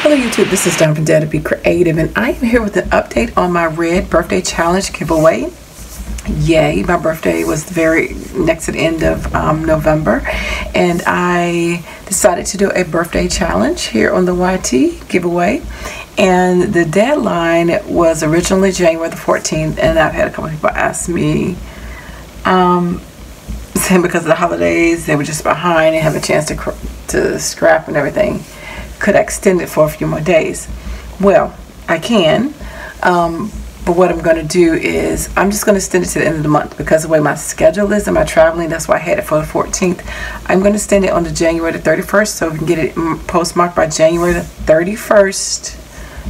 Hello YouTube, this is Dawn from DareToBeCreative, and I am here with an update on my Red Birthday Challenge giveaway. Yay, my birthday was very next to the end of November, and I decided to do a birthday challenge here on the YT giveaway. And the deadline was originally January the 14th, and I've had a couple people ask me, saying because of the holidays, they were just behind and have a chance to scrap and everything. Could I extend it for a few more days? Well, I can, but what I'm going to do is I'm just going to extend it to the end of the month because of the way my schedule is and my traveling. That's why I had it for the 14th. I'm going to extend it on to January the 31st, so we can get it postmarked by January the 31st.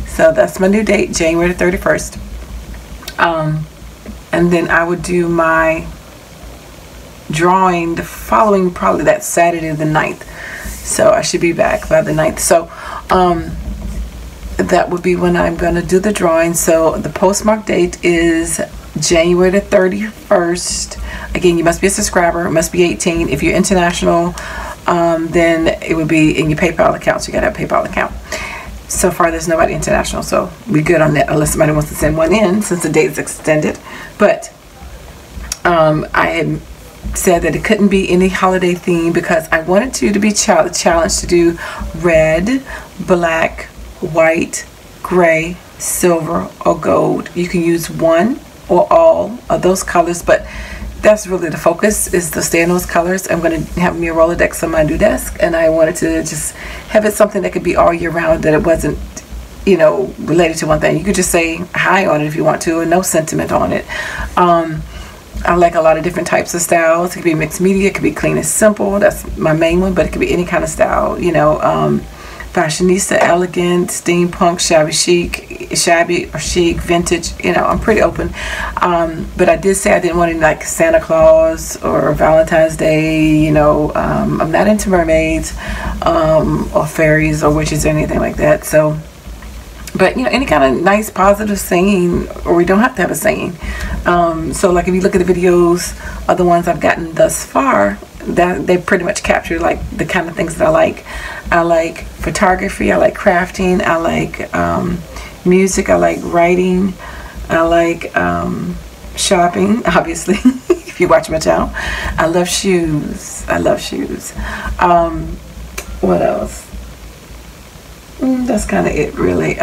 So that's my new date, January the 31st. And then I would do my drawing the following, probably that Saturday the 9th. So I should be back by the 9th. So that would be when I'm going to do the drawing. So the postmark date is January the 31st. Again, you must be a subscriber. It must be 18. If you're international, then it would be in your PayPal account. So you got to have a PayPal account. So far, there's nobody international, so we're good on that unless somebody wants to send one in since the date is extended. But I had said that it couldn't be any holiday theme because I wanted you to be challenged to do red, black, white, gray, silver, or gold. You can use one or all of those colors, but that's really the focus, is to stay in those colors. I'm going to have me a Rolodex on my new desk, and I wanted to just have it something that could be all year round, that it wasn't, you know, related to one thing. You could just say hi on it if you want to, and no sentiment on it. I like a lot of different types of styles. It could be mixed media, it could be clean and simple. That's my main one, but it could be any kind of style, you know, fashionista, elegant, steampunk, shabby or chic, vintage. You know, I'm pretty open. But I did say I didn't want any like Santa Claus or Valentine's Day. You know, I'm not into mermaids or fairies or witches or anything like that. So, but you know, any kind of nice positive saying, or we don't have to have a saying. So like if you look at the videos of the ones I've gotten thus far, that they pretty much capture like the kind of things that I like. I like photography, I like crafting, I like music, I like writing, I like shopping, obviously. If you watch my channel, I love shoes. I love shoes. What else? That's kind of it, really.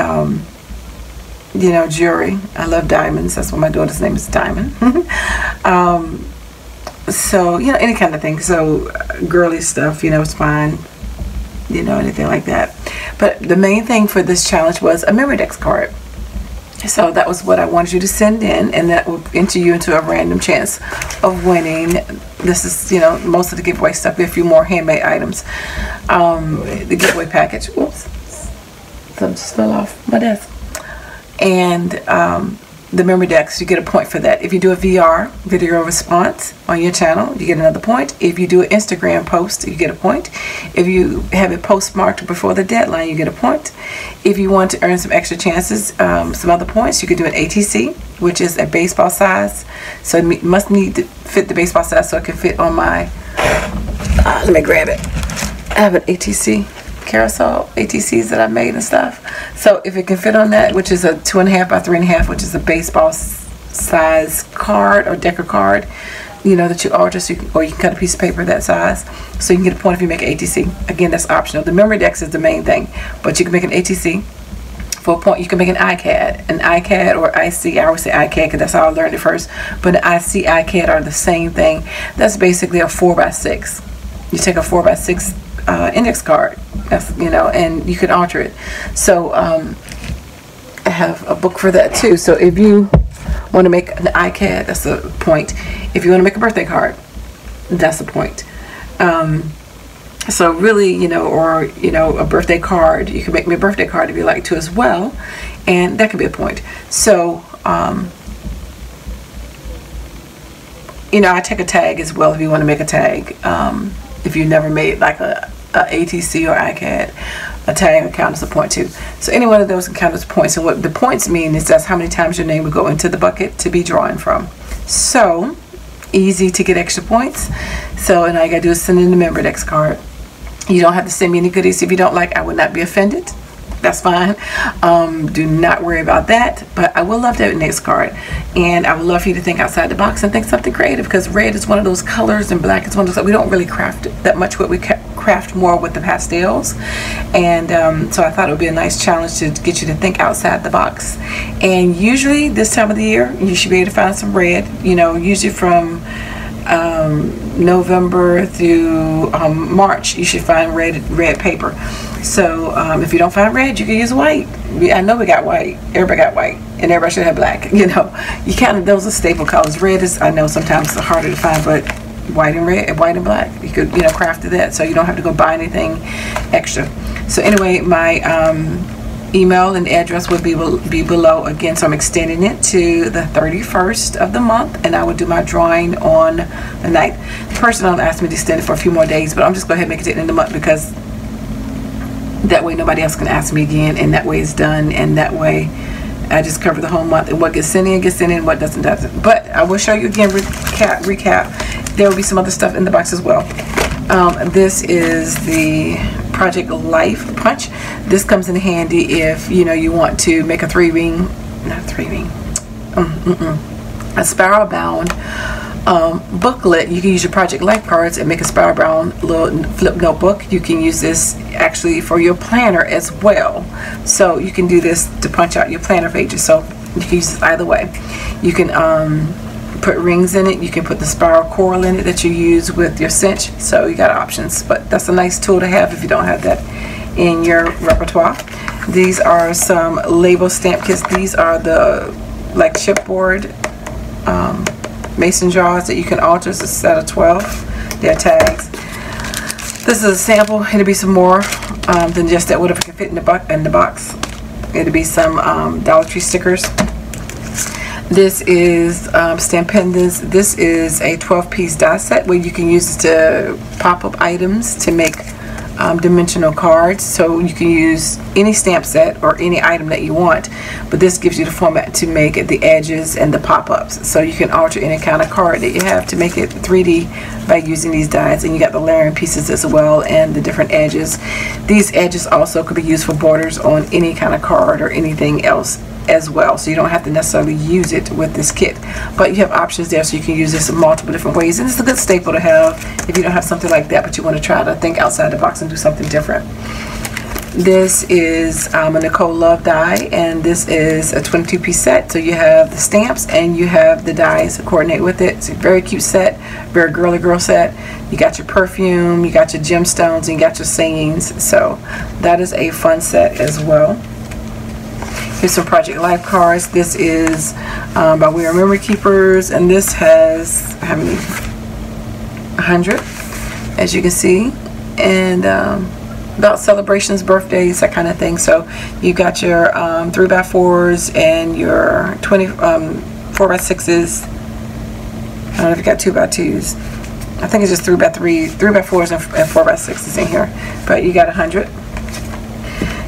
You know, jewelry. I love diamonds. That's why my daughter's name is Diamond. So, you know, any kind of thing. So, girly stuff, you know, it's fine. You know, anything like that. But the main thing for this challenge was a Memorydex card. So that was what I wanted you to send in, and that will enter you into a random chance of winning. This is, you know, most of the giveaway stuff. A few more handmade items. The giveaway package. Whoops. Something just fell off my desk. And the Memorydex, you get a point for that. If you do a VR, video response, on your channel, you get another point. If you do an Instagram post, you get a point. If you have it postmarked before the deadline, you get a point. If you want to earn some extra chances, some other points, you could do an ATC, which is a baseball size. So it must need to fit the baseball size so it can fit on my, let me grab it. I have an ATC. Carousel ATCs that I made and stuff. So if it can fit on that, which is a 2.5 by 3.5, which is a baseball size card or decker card, you know, that you alter, so you can, or you can cut a piece of paper that size, so you can get a point if you make an ATC. Again, that's optional. The Memorydex is the main thing, but you can make an ATC for a point. You can make an ICAD, or IC. I always say ICAD because that's how I learned it first. But an IC, ICAD are the same thing. That's basically a 4x6. You take a 4x6 index card, that's, you know, and you can alter it. So I have a book for that too. So if you want to make an ICAD, that's a point. If you want to make a birthday card, that's a point. So really, you know, or you know, a birthday card, you can make me a birthday card if you like to as well, and that could be a point. So you know, I take a tag as well if you want to make a tag. If you never made like a ATC or ICAD, a tag can count as a point too. So any one of those can count as points. And what the points mean is that's how many times your name will go into the bucket to be drawn from. So easy to get extra points. So, and all you gotta do is send in the Memorydex card. You don't have to send me any goodies if you don't like. I would not be offended. that's fine. Do not worry about that. But I would love to have a next card, and I would love for you to think outside the box and think something creative, because red is one of those colors and black is one of those, we don't really craft that much, what we craft more with the pastels. And so I thought it would be a nice challenge to get you to think outside the box. And usually this time of the year you should be able to find some red, you know, usually from November through March you should find red paper. So if you don't find red, you can use white. I know we got white, everybody got white, and everybody should have black. You know, you kind of, those are staple colors. Red is, I know sometimes it's harder to find, but white and red, white and black, you could, you know, craft that, so you don't have to go buy anything extra. So anyway, my email and address will be below again, so I'm extending it to the 31st of the month, and I will do my drawing on the 9th. The person asked me to extend it for a few more days, but I'm just going to go ahead and make it to the end of the month, because that way nobody else can ask me again, and that way it's done, and that way I just cover the whole month, and what gets sent in, what doesn't. But I will show you again, recap. There will be some other stuff in the box as well. This is the Project Life Punch. This comes in handy if, you know, you want to make a a spiral bound booklet. You can use your Project Life cards and make a spiral bound little flip notebook. You can use this actually for your planner as well. So you can do this to punch out your planner pages. So you can use this either way. You can put rings in it. You can put the spiral coral in it that you use with your cinch. So you got options, but that's a nice tool to have if you don't have that in your repertoire. These are some label stamp kits. These are the like chipboard mason jars that you can alter. It's a set of 12. They're tags. This is a sample. It'll be some more than just that, whatever can fit in the box. It'll be some Dollar Tree stickers. This is stamp pendants. This is a 12-piece die set where you can use to pop up items to make dimensional cards. So you can use any stamp set or any item that you want, but this gives you the format to make the edges and the pop-ups. So you can alter any kind of card that you have to make it 3D by using these dies, and you got the layering pieces as well and the different edges. These edges also could be used for borders on any kind of card or anything else as well, so you don't have to necessarily use it with this kit, but you have options there, so you can use this in multiple different ways, and it's a good staple to have if you don't have something like that but you want to try to think outside the box and do something different. This is a Nicole Love die, and this is a 22-piece set, so you have the stamps and you have the dies to coordinate with it. It's a very cute set, very girly girl set. You got your perfume, you got your gemstones, and you got your sayings, so that is a fun set as well. Here's some Project Life cards. This is by We Are Memory Keepers, and this has how many? 100, as you can see, and about celebrations, birthdays, that kind of thing. So you got your 3x4s and your 4x6s. I don't know if you got 2x2s. I think it's just 3x3, 3x4s and 4x6s in here, but you got 100.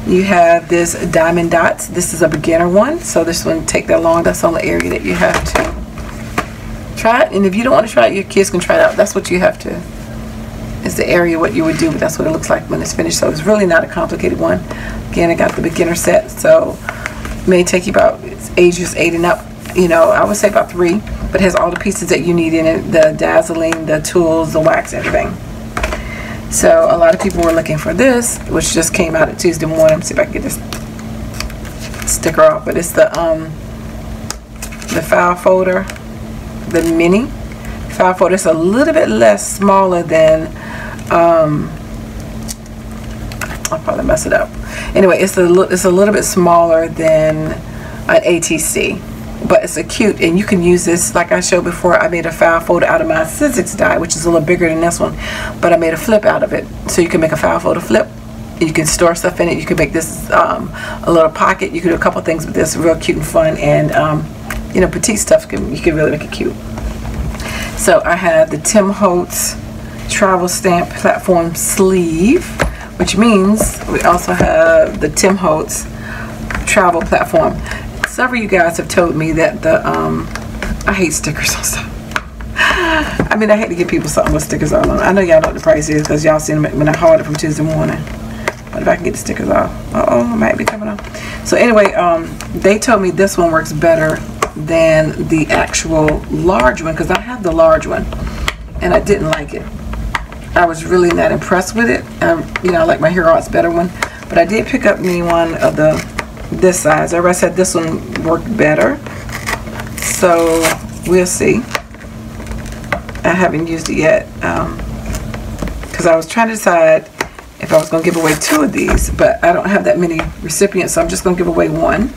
You have this diamond dots. This is a beginner one, so this one take that long. That's on the area that you have to try it. And if you don't want to try it, your kids can try it out. That's what you have to, is the area what you would do, but that's what it looks like when it's finished. So it's really not a complicated one. Again, I got the beginner set, so it may take you about ages 8 and up. You know, I would say about 3, but it has all the pieces that you need in it, the dazzling, the tools, the wax, everything. So a lot of people were looking for this, which just came out at Tuesday morning. Let me see if I can get this sticker off. But it's the file folder, the mini file folder. It's a little bit less smaller than I'll probably mess it up. Anyway, it's a little bit smaller than an ATC. But it's a cute, and you can use this like I showed before. I made a file folder out of my Sizzix die, which is a little bigger than this one, but I made a flip out of it, so you can make a file folder flip. You can store stuff in it. You can make this a little pocket. You can do a couple things with this, real cute and fun, and you know, petite stuff you can really make it cute. So I have the Tim Holtz travel stamp platform sleeve, which means we also have the Tim Holtz travel platform. Several of you guys have told me that the I hate stickers on stuff. I mean, I hate to give people something with stickers on them. I know y'all know what the price is because y'all seen them when I hauled it from Tuesday morning. But But if I can get the stickers off. Uh-oh, it might be coming off. So anyway, they told me this one works better than the actual large one, because I have the large one and I didn't like it. I was really not impressed with it. You know, I like my Hero Arts better one, but I did pick up me one of this size. Everybody said this one worked better, so we'll see. I haven't used it yet because I was trying to decide if I was going to give away 2 of these, but I don't have that many recipients, so I'm just going to give away 1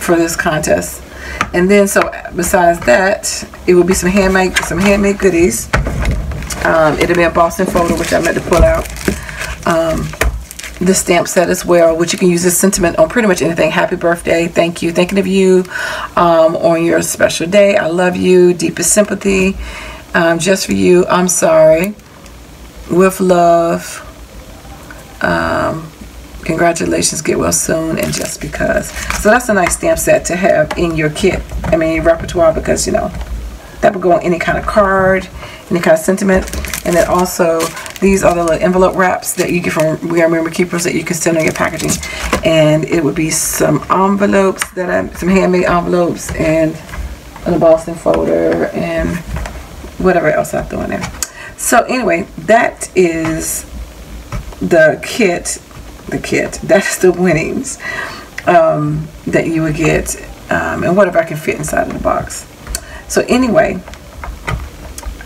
for this contest. And then, so besides that, it will be some handmade goodies. It'll be a Boston folder, which I meant to pull out. The stamp set as well, which you can use as sentiment on pretty much anything. Happy birthday, thank you, thinking of you on your special day, I love you, deepest sympathy, just for you, I'm sorry, with love, congratulations, get well soon, and just because. So that's a nice stamp set to have in your kit, I mean your repertoire, because you know that would go on any kind of card, any kind of sentiment. And then also these are the little envelope wraps that you get from We Are Memory Keepers that you can send on your packaging. And it would be some envelopes some handmade envelopes, and a Boston folder, and whatever else I throw in there. So anyway, that is the kit. That's the winnings that you would get, and whatever I can fit inside of the box. So anyway,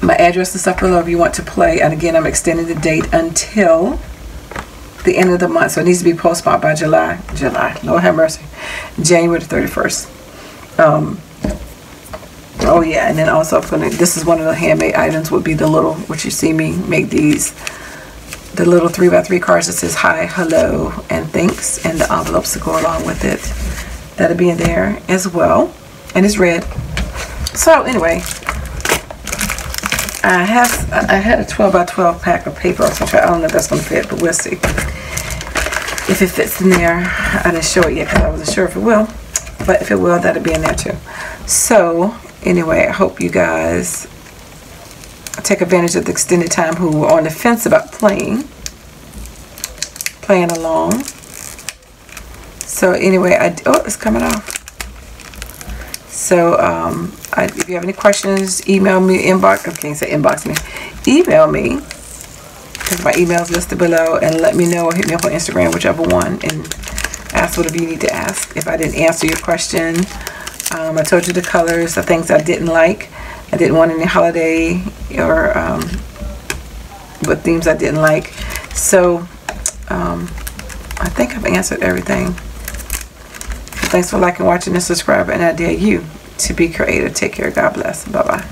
my address and stuff below if you want to play. And again, I'm extending the date until the end of the month, so it needs to be postmarked by July, Lord have mercy, January the 31st. Oh yeah, and then also this is one of the handmade items, would be the little, which you see me make these, the little 3x3 cards that says hi, hello, and thanks, and the envelopes to go along with it. That'll be in there as well, and it's red. So anyway, I had a 12x12 pack of paper, so I don't know if that's going to fit, but we'll see if it fits in there. I didn't show it yet because I wasn't sure if it will, but if it will, that'll be in there too. So anyway, I hope you guys take advantage of the extended time who are on the fence about playing along. So anyway, oh, it's coming off. So if you have any questions, email me, inbox, I can't say inbox me, email me, because my email is listed below, and let me know, or hit me up on Instagram, whichever one, and ask whatever you need to ask. If I didn't answer your question, I told you the colors, the things I didn't like. I didn't want any holiday or what themes I didn't like. So I think I've answered everything. So thanks for liking, watching, and subscribing, and I dare you to be creative. Take care. God bless. Bye-bye.